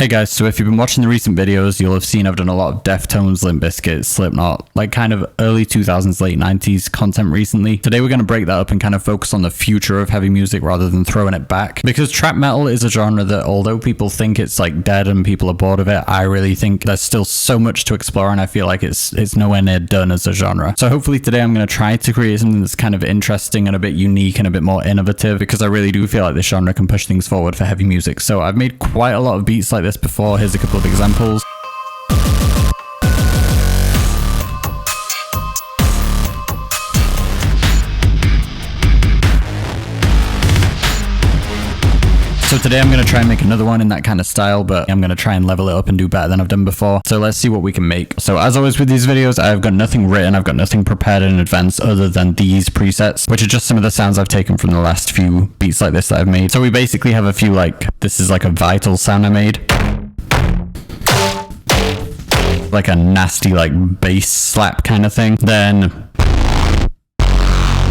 Hey guys, so if you've been watching the recent videos, you'll have seen I've done a lot of Deftones, Limp Bizkit, Slipknot, like kind of early 2000s, late 90s content recently. Today we're going to break that up and kind of focus on the future of heavy music rather than throwing it back. Because trap metal is a genre that, although people think it's like dead and people are bored of it, I really think there's still so much to explore, and I feel like it's nowhere near done as a genre. So hopefully today I'm going to try to create something that's kind of interesting and a bit unique and a bit more innovative, because I really do feel like this genre can push things forward for heavy music. So I've made quite a lot of beats like this before. Here's a couple of examples. So today I'm going to try and make another one in that kind of style, but I'm going to try and level it up and do better than I've done before. So let's see what we can make. So as always with these videos, I've got nothing written, I've got nothing prepared in advance other than these presets, which are just some of the sounds I've taken from the last few beats like this that I've made. So we basically have a few, like, this is like a Vital sound I made. Like a nasty like bass slap kind of thing. Then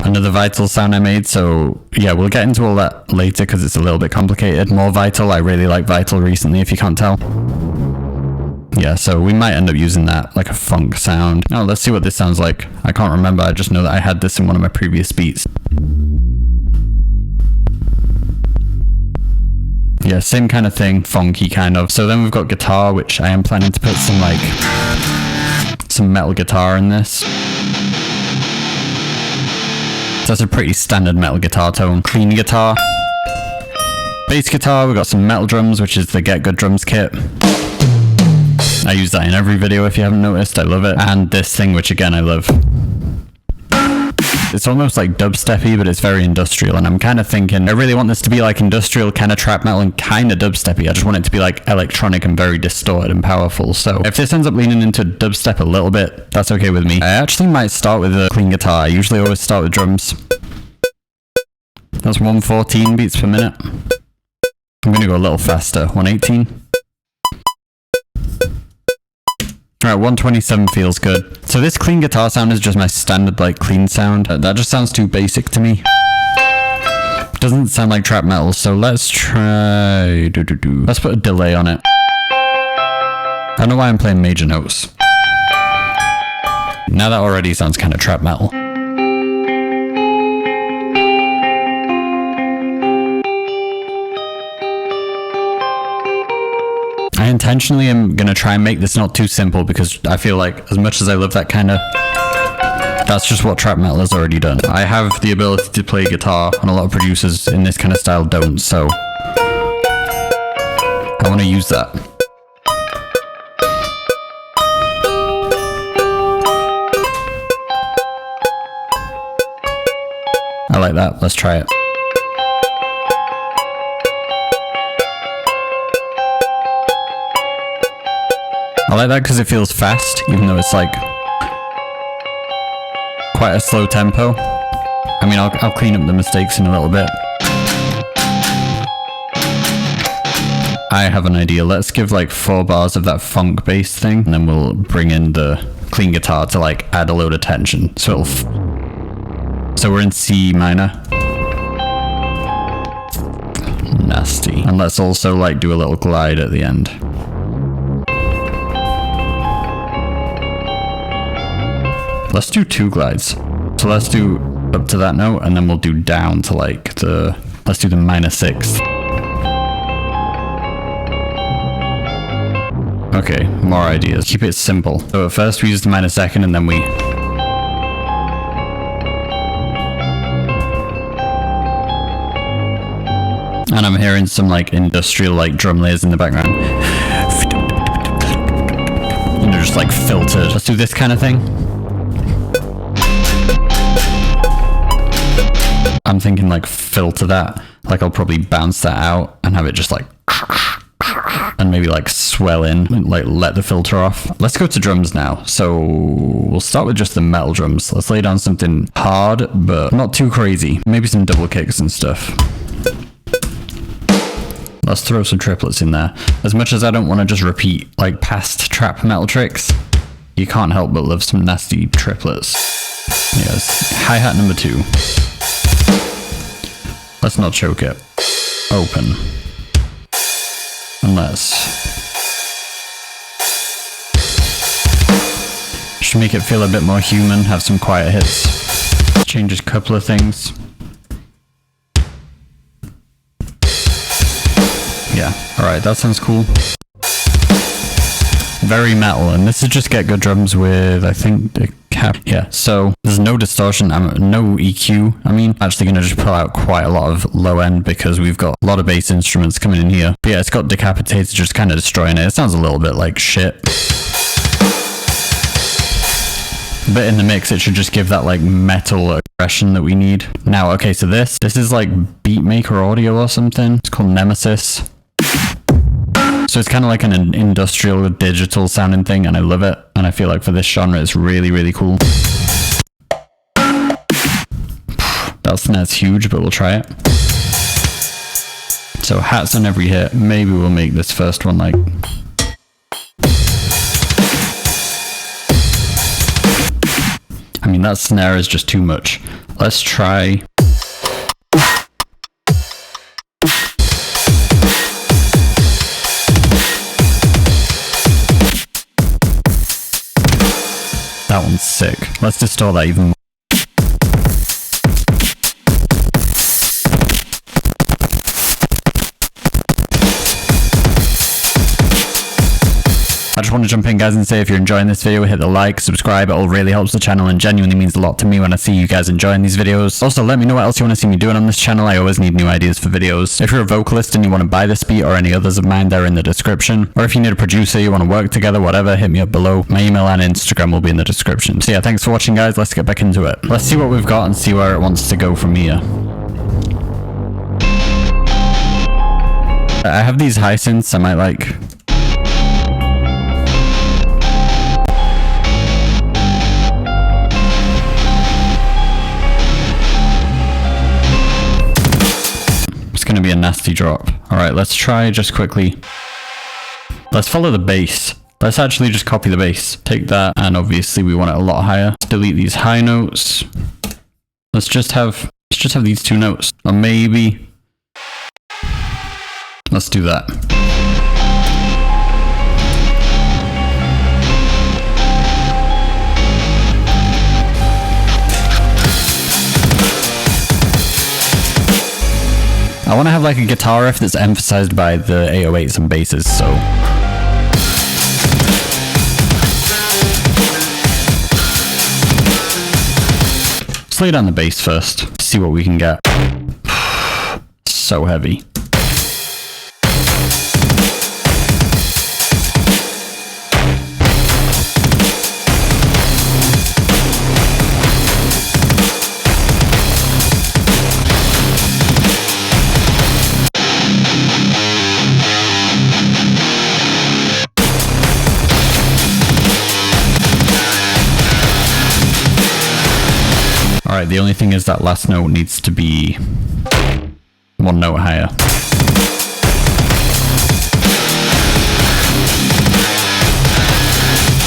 another Vital sound I made. So yeah, we'll get into all that later because it's a little bit complicated. More Vital. I really like Vital recently, if you can't tell. Yeah, so we might end up using that, like a funk sound. Oh, let's see what this sounds like. I can't remember, I just know that I had this in one of my previous beats. Yeah, same kind of thing, funky kind of. So then we've got guitar, which I am planning to put some metal guitar in this. So that's a pretty standard metal guitar tone. Clean guitar. Bass guitar, we've got some metal drums, which is the Get Good Drums kit. I use that in every video if you haven't noticed, I love it. And this thing, which again I love. It's almost like dubsteppy, but it's very industrial, and I'm kind of thinking I really want this to be like industrial, kind of trap metal and kind of dubsteppy. I just want it to be like electronic and very distorted and powerful. So if this ends up leaning into dubstep a little bit, that's okay with me. I actually might start with a clean guitar. I usually always start with drums. That's 114 beats per minute. I'm gonna go a little faster, 118. Alright, 127 feels good. So this clean guitar sound is just my standard like clean sound. That just sounds too basic to me. Doesn't sound like trap metal, so let's try... Let's put a delay on it. I don't know why I'm playing major notes. Now that already sounds kind of trap metal. I intentionally am going to try and make this not too simple, because I feel like as much as I love that kind of, that's just what trap metal has already done. I have the ability to play guitar, and a lot of producers in this kind of style don't, so I want to use that. I like that, let's try it. I like that because it feels fast, even though it's like quite a slow tempo. I mean, I'll clean up the mistakes in a little bit. I have an idea. Let's give like 4 bars of that funk bass thing, and then we'll bring in the clean guitar to like add a load of tension. So we're in C minor. Nasty. And let's also like do a little glide at the end. Let's do 2 glides. So let's do up to that note, and then we'll do down to like let's do the minor 6th. Okay, more ideas. Keep it simple. So at first we use the minor 2nd, and then we... And I'm hearing some like industrial like drum layers in the background. And they're just like filtered. Let's do this kind of thing. I'm thinking like filter that, like I'll probably bounce that out and have it just like, and maybe like swell in, like let the filter off. Let's go to drums now. So we'll start with just the metal drums. Let's lay down something hard, but not too crazy. Maybe some double kicks and stuff. Let's throw some triplets in there. As much as I don't want to just repeat like past trap metal tricks, you can't help but love some nasty triplets. Yes, hi-hat number 2. Let's not choke it. Open. Unless Just make it feel a bit more human, have some quiet hits. Change a couple of things. Yeah, alright, that sounds cool. Very metal, and this is just get good drums with, I think, the cap. Yeah, so there's no distortion, no EQ. I'm actually going to just pull out quite a lot of low end because we've got a lot of bass instruments coming in here. But yeah, it's got decapitated, just kind of destroying it. It sounds a little bit like shit. But in the mix, it should just give that like metal aggression that we need. Now, okay, so this is like Beatmaker Audio or something. It's called Nemesis. So it's kind of like an industrial digital sounding thing, and I love it. And I feel like for this genre, it's really, really cool. That snare's huge, but we'll try it. So hats on every hit. Maybe we'll make this first one like... I mean, that snare is just too much. Let's try... That one's sick. Let's distort that even more. I just want to jump in, guys, and say if you're enjoying this video, hit the like, subscribe. It all really helps the channel and genuinely means a lot to me when I see you guys enjoying these videos. Also, let me know what else you want to see me doing on this channel. I always need new ideas for videos. If you're a vocalist and you want to buy this beat or any others of mine, they're in the description. Or if you need a producer, you want to work together, whatever, hit me up below. My email and Instagram will be in the description. So yeah, thanks for watching, guys. Let's get back into it. Let's see what we've got and see where it wants to go from here. I have these high synths I might like... Going to be a nasty drop. All right, let's try just quickly. Let's follow the bass. Let's actually just copy the bass. Take that, and obviously we want it a lot higher. Let's delete these high notes. Let's just have these two notes, or maybe let's do that. I want to have like a guitar riff that's emphasized by the 808s and basses, so... Let's lay down the bass first, see what we can get. So heavy. Alright, the only thing is that last note needs to be one note higher.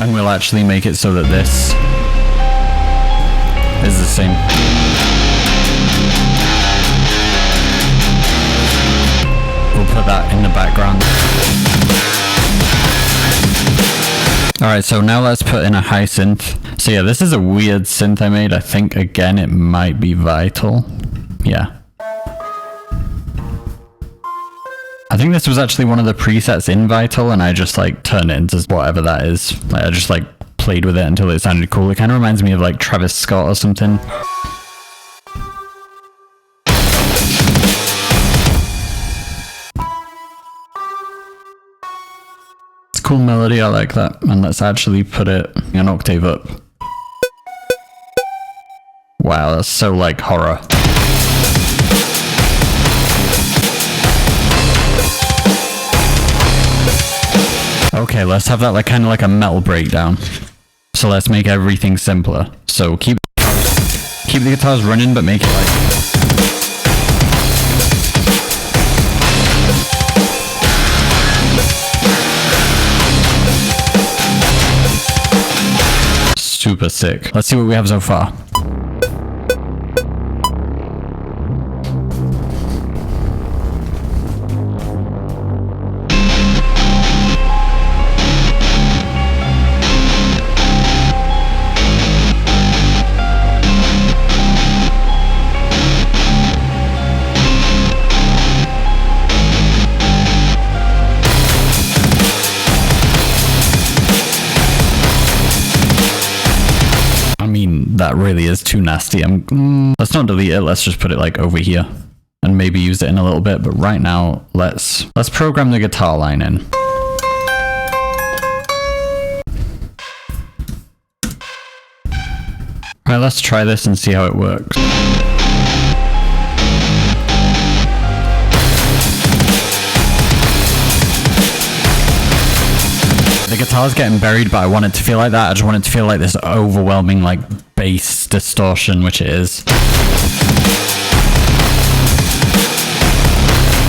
And we'll actually make it so that this is the same. We'll put that in the background. Alright, so now let's put in a high synth. So yeah, this is a weird synth I made. I think, again, it might be Vital. Yeah. I think this was actually one of the presets in Vital, and I just like turned it into whatever that is. Like, I just like played with it until it sounded cool. It kind of reminds me of like Travis Scott or something. Cool melody, I like that. And let's actually put it an octave up. Wow, that's so like horror. Okay, let's have that like kind of like a metal breakdown. So let's make everything simpler. So keep the guitars running, but make it like... super sick. Let's see what we have so far. that really is too nasty. Let's not delete it. Let's just put it like over here and maybe use it in a little bit. But right now, let's program the guitar line in. All right, let's try this and see how it works. The guitar's getting buried, but I want it to feel like that. I just want it to feel like this overwhelming, like, bass distortion, which it is.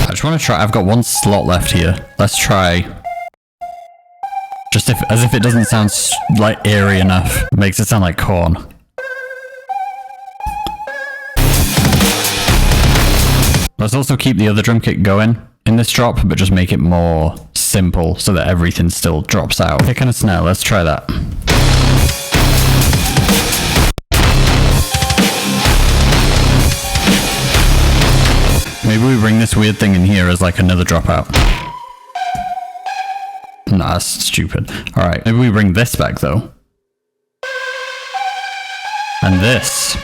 I just want to try. I've got one slot left here. Let's try. Just as if it doesn't sound like eerie enough. It makes it sound like Korn. Let's also keep the other drum kit going in this drop, but just make it more simple so that everything still drops out. Pick and a snare, let's try that. Maybe we bring this weird thing in here as like another dropout. Nah, that's stupid. Alright, maybe we bring this back though. And this.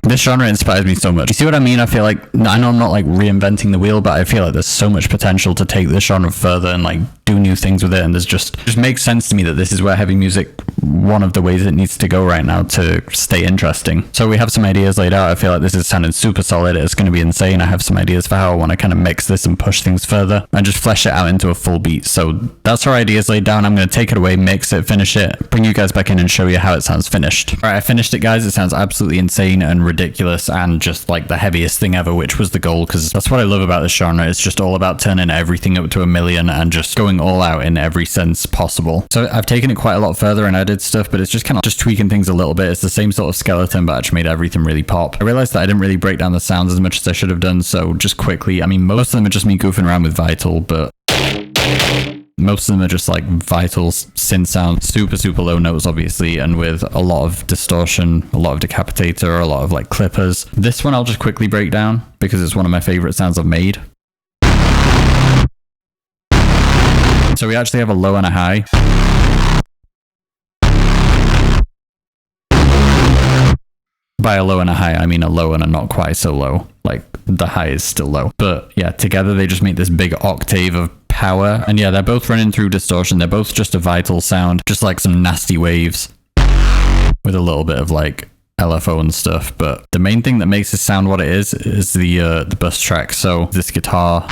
This genre inspires me so much. You see what I mean? I feel like, I know I'm not like reinventing the wheel, but I feel like there's so much potential to take this genre further and like do new things with it. And there's just makes sense to me that this is where heavy music, one of the ways it needs to go right now to stay interesting. So we have some ideas laid out. I feel like this is sounding super solid. It's going to be insane. I have some ideas for how I want to kind of mix this and push things further and just flesh it out into a full beat. So that's our ideas laid down. I'm going to take it away, mix it, finish it, bring you guys back in and show you how it sounds finished. All right, I finished it, guys. It sounds absolutely insane and ridiculous and just like the heaviest thing ever, which was the goal, because that's what I love about this genre. It's just all about turning everything up to a million and just going all out in every sense possible. So I've taken it quite a lot further and added stuff, but it's just kind of just tweaking things a little bit. It's the same sort of skeleton, but I just made everything really pop. I realized that I didn't really break down the sounds as much as I should have done, so just quickly, I mean, most of them are just me goofing around with Vital, but most of them are just like Vital synth sound, super low notes obviously, and with a lot of distortion, a lot of decapitator, a lot of like clippers. This one I'll just quickly break down because it's one of my favorite sounds I've made. So we actually have a low and a high. By a low and a high, I mean a low and a not quite so low. Like the high is still low. But yeah, together they just make this big octave of power. And yeah, they're both running through distortion. They're both just a Vital sound, just like some nasty waves with a little bit of like LFO and stuff. But the main thing that makes this sound what it is the bus track. So this guitar,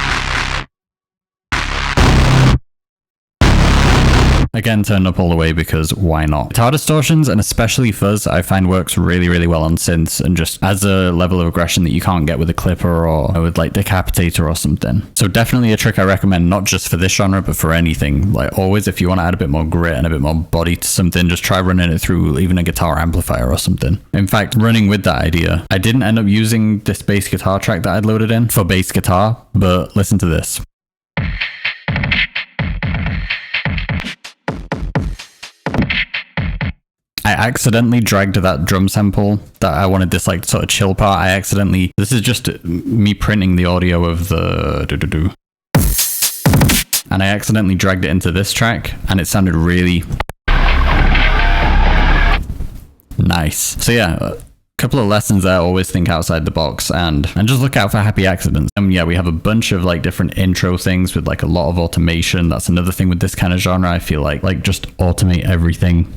again, turned up all the way because why not? Guitar distortions and especially fuzz I find works really well on synths and just adds a level of aggression that you can't get with a clipper or with like decapitator or something. So definitely a trick I recommend, not just for this genre but for anything. Like always, if you want to add a bit more grit and a bit more body to something, just try running it through even a guitar amplifier or something. In fact, running with that idea, I didn't end up using this bass guitar track that I'd loaded in for bass guitar, but listen to this. I accidentally dragged that drum sample that I wanted this like sort of chill part. This is just me printing the audio of the and I accidentally dragged it into this track and it sounded really nice. So yeah, a couple of lessons there. Always think outside the box and just look out for happy accidents. Yeah, we have a bunch of like different intro things with like a lot of automation. That's another thing with this kind of genre. I feel like just automate everything.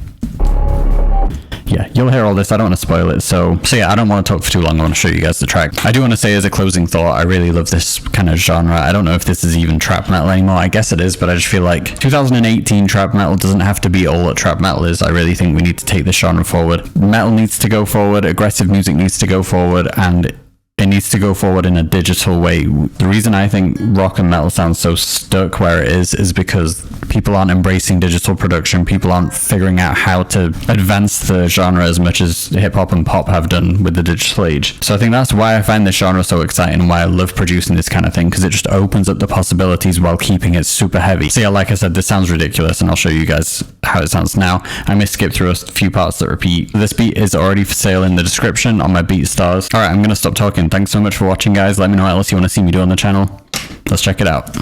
Yeah, you'll hear all this. I don't want to spoil it. So yeah, I don't want to talk for too long. I want to show you guys the track. I do want to say as a closing thought, I really love this kind of genre. I don't know if this is even trap metal anymore. I guess it is, but I just feel like 2018 trap metal doesn't have to be all that trap metal is. I really think we need to take this genre forward. Metal needs to go forward. Aggressive music needs to go forward, and it needs to go forward in a digital way. The reason I think rock and metal sounds so stuck where it is because people aren't embracing digital production. People aren't figuring out how to advance the genre as much as hip hop and pop have done with the digital age. So I think that's why I find this genre so exciting and why I love producing this kind of thing, because it just opens up the possibilities while keeping it super heavy. So yeah, like I said, this sounds ridiculous and I'll show you guys how it sounds now. I may skip through a few parts that repeat. This beat is already for sale in the description on my BeatStars. Alright, I'm gonna stop talking. Thanks so much for watching, guys. Let me know what else you want to see me do on the channel. Let's check it out.